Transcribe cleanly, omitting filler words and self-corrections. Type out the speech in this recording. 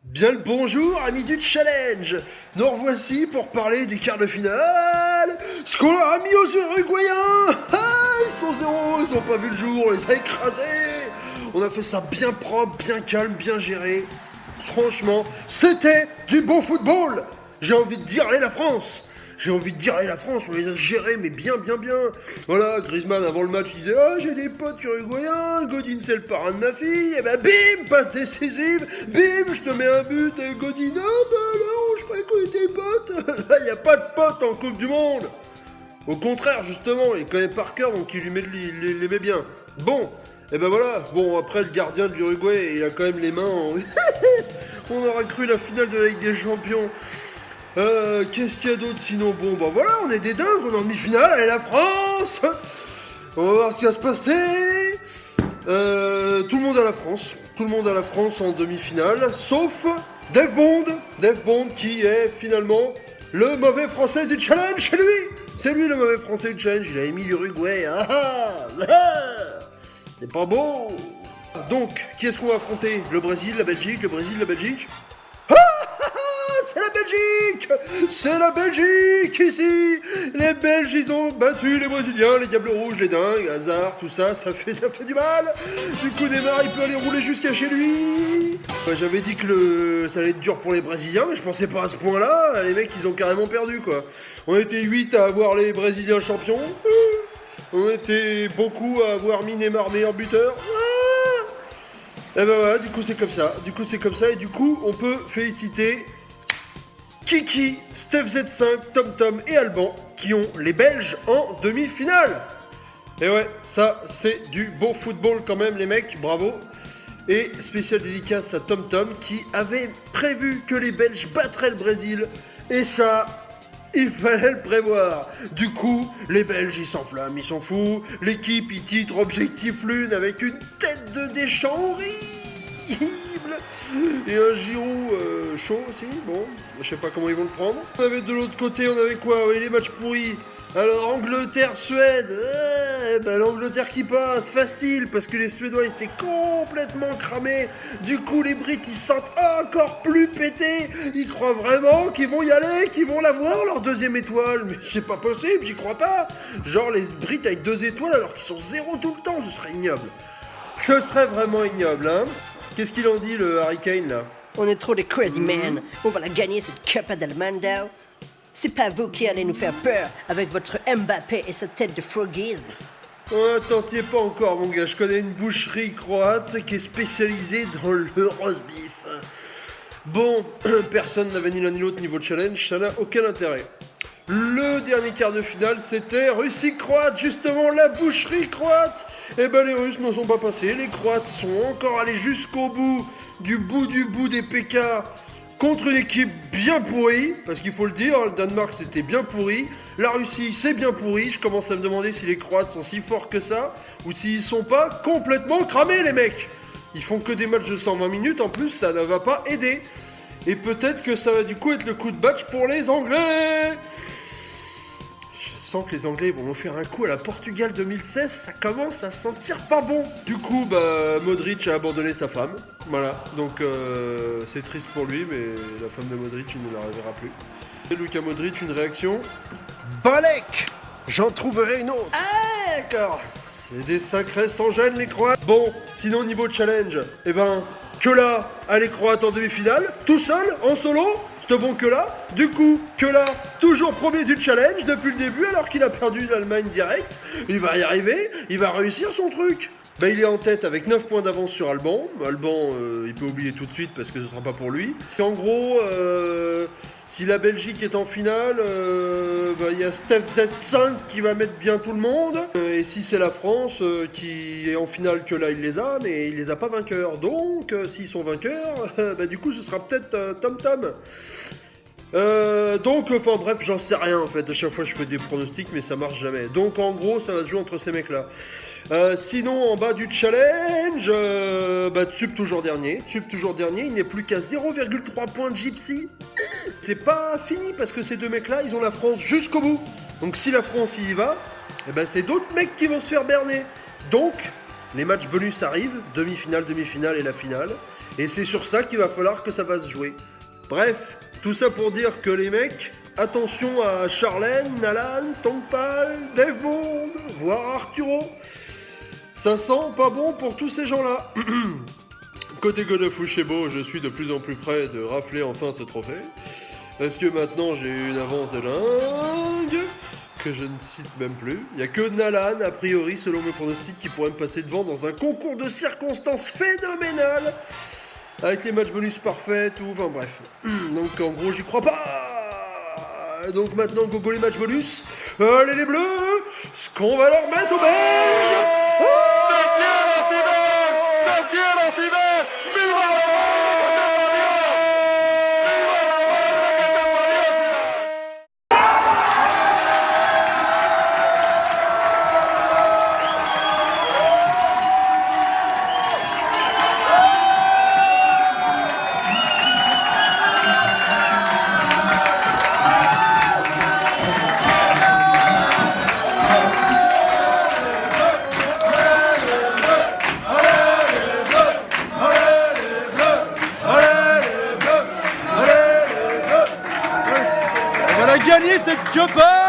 Bien le bonjour, amis du challenge. Nous revoici pour parler des quarts de finale. Ce qu'on leur a mis aux Uruguayens. Ah, ils sont zéro, ils ont pas vu le jour, on les a écrasés. On a fait ça bien propre, bien calme, bien géré. Franchement, c'était du bon football. J'ai envie de dire, allez la France. J'ai envie de dire, allez la France, on les a gérés, mais bien. Voilà, Griezmann, avant le match, il disait, ah, j'ai des potes uruguayens, Godin, c'est le parrain de ma fille, et ben bim, passe décisive, bim, je te mets un but, et Godin, ah, bah non, je croyais qu'on était potes. Là, il n'y a pas de potes en Coupe du Monde. Au contraire, justement, il connaît par cœur, donc il les met bien. Bon, et ben voilà, bon, après, le gardien de l'Uruguay, il a quand même les mains en... On aurait cru la finale de la Ligue des Champions. Qu'est-ce qu'il y a d'autre sinon? Bon, bah voilà, on est des dingues, on est en demi-finale, allez la France. On va voir ce qui va se passer. Tout le monde à la France. Tout le monde à la France en demi-finale, sauf Dave Bond qui est finalement le mauvais français du challenge, c'est lui le mauvais français du challenge, il a émis l'Uruguay. C'est pas beau. Donc, qui est-ce qu'on va affronter? Le Brésil, la Belgique, c'est la Belgique ici. Les Belges, ils ont battu les Brésiliens, les Diables Rouges, les dingues, hasard, tout ça, ça fait du mal. Du coup, Neymar, il peut aller rouler jusqu'à chez lui. J'avais dit que ça allait être dur pour les Brésiliens, mais je pensais pas à ce point-là. Les mecs, ils ont carrément perdu, quoi. On était 8 à avoir les Brésiliens champions. On était beaucoup à avoir mis Neymar meilleur buteur. Et ben voilà, du coup c'est comme ça, et du coup on peut féliciter Kiki, Steph Z5, TomTom et Alban qui ont les Belges en demi-finale. Et ouais, ça c'est du beau football quand même les mecs, bravo. Et spécial dédicace à TomTom qui avait prévu que les Belges battraient le Brésil, et ça, il fallait le prévoir. Du coup, les Belges ils s'enflamment, ils s'en foutent. L'équipe il titre Objectif Lune avec une tête de Deschamps horrible. Et un Giroud chaud aussi, bon, je sais pas comment ils vont le prendre. On avait de l'autre côté, on avait quoi? Oui, les matchs pourris. Alors Angleterre-Suède, l'Angleterre qui passe, facile, parce que les Suédois ils étaient complètement cramés. Du coup les Brits ils se sentent encore plus pétés. Ils croient vraiment qu'ils vont y aller, qu'ils vont l'avoir leur deuxième étoile. Mais c'est pas possible, j'y crois pas. Genre les Brits avec 2 étoiles alors qu'ils sont 0 tout le temps, ce serait ignoble. Ce serait vraiment ignoble, hein. Qu'est-ce qu'il en dit le Harry Kane là? On est trop des crazy men. On va la gagner cette Copa del Mundo. C'est pas vous qui allez nous faire peur avec votre Mbappé et sa tête de froggies. Oh, attends, t'y es pas encore mon gars, je connais une boucherie croate qui est spécialisée dans le roast beef. Bon, personne n'avait ni l'un ni l'autre niveau challenge, ça n'a aucun intérêt. Le dernier quart de finale c'était Russie-Croate, justement la boucherie croate. Et ben les Russes n'en sont pas passés, les Croates sont encore allés jusqu'au bout du bout des PK contre une équipe bien pourrie, parce qu'il faut le dire, le Danemark c'était bien pourri, la Russie c'est bien pourri, je commence à me demander si les Croates sont si forts que ça, ou s'ils sont pas complètement cramés les mecs. Ils font que des matchs de 120 minutes, en plus ça ne va pas aider. Et peut-être que ça va du coup être le coup de batch pour les Anglais. Je sens que les Anglais vont nous faire un coup à la Portugal 2016, ça commence à sentir pas bon. Du coup, Modric a abandonné sa femme, voilà, donc c'est triste pour lui, mais la femme de Modric, il ne la reverra plus. Et Luka Modric, une réaction? Balek, j'en trouverai une autre. Ah, d'accord. C'est des sacrés sans gêne les Croates. Bon, sinon niveau challenge, que là, les Croates en demi-finale, tout seul, en solo. Bon que là, du coup, toujours premier du challenge depuis le début alors qu'il a perdu l'Allemagne direct, il va y arriver, il va réussir son truc. Il est en tête avec 9 points d'avance sur Alban, il peut oublier tout de suite parce que ce sera pas pour lui. Et en gros, si la Belgique est en finale, il y a Steph Z5 qui va mettre bien tout le monde, et si c'est la France qui est en finale que là il les a, mais il les a pas vainqueurs, donc s'ils sont vainqueurs, du coup ce sera peut-être TomTom. Bref, j'en sais rien en fait, à chaque fois je fais des pronostics mais ça marche jamais. Donc en gros ça va se jouer entre ces mecs là. Sinon en bas du challenge, Tsup toujours dernier, il n'est plus qu'à 0,3 points de Gypsy. C'est pas fini parce que ces deux mecs là ils ont la France jusqu'au bout. Donc si la France y va, c'est d'autres mecs qui vont se faire berner. Donc les matchs bonus arrivent, demi-finale et la finale. Et c'est sur ça qu'il va falloir que ça va se jouer. Bref, tout ça pour dire que les mecs, attention à Charlène, Nalan, Tongpal, Dave Bond, voire Arturo. Ça sent pas bon pour tous ces gens-là. Côté God of Ushebo, je suis de plus en plus près de rafler enfin ce trophée. Parce que maintenant j'ai une avance de dingue, que je ne cite même plus. Il n'y a que Nalan, a priori, selon mes pronostics, qui pourrait me passer devant dans un concours de circonstances phénoménal. Avec les matchs bonus parfaits, tout, enfin bref. Donc en gros, j'y crois pas. Donc maintenant, gogo les matchs bonus. Allez les bleus, ce qu'on va leur mettre au belge. On va la gagner cette Copa!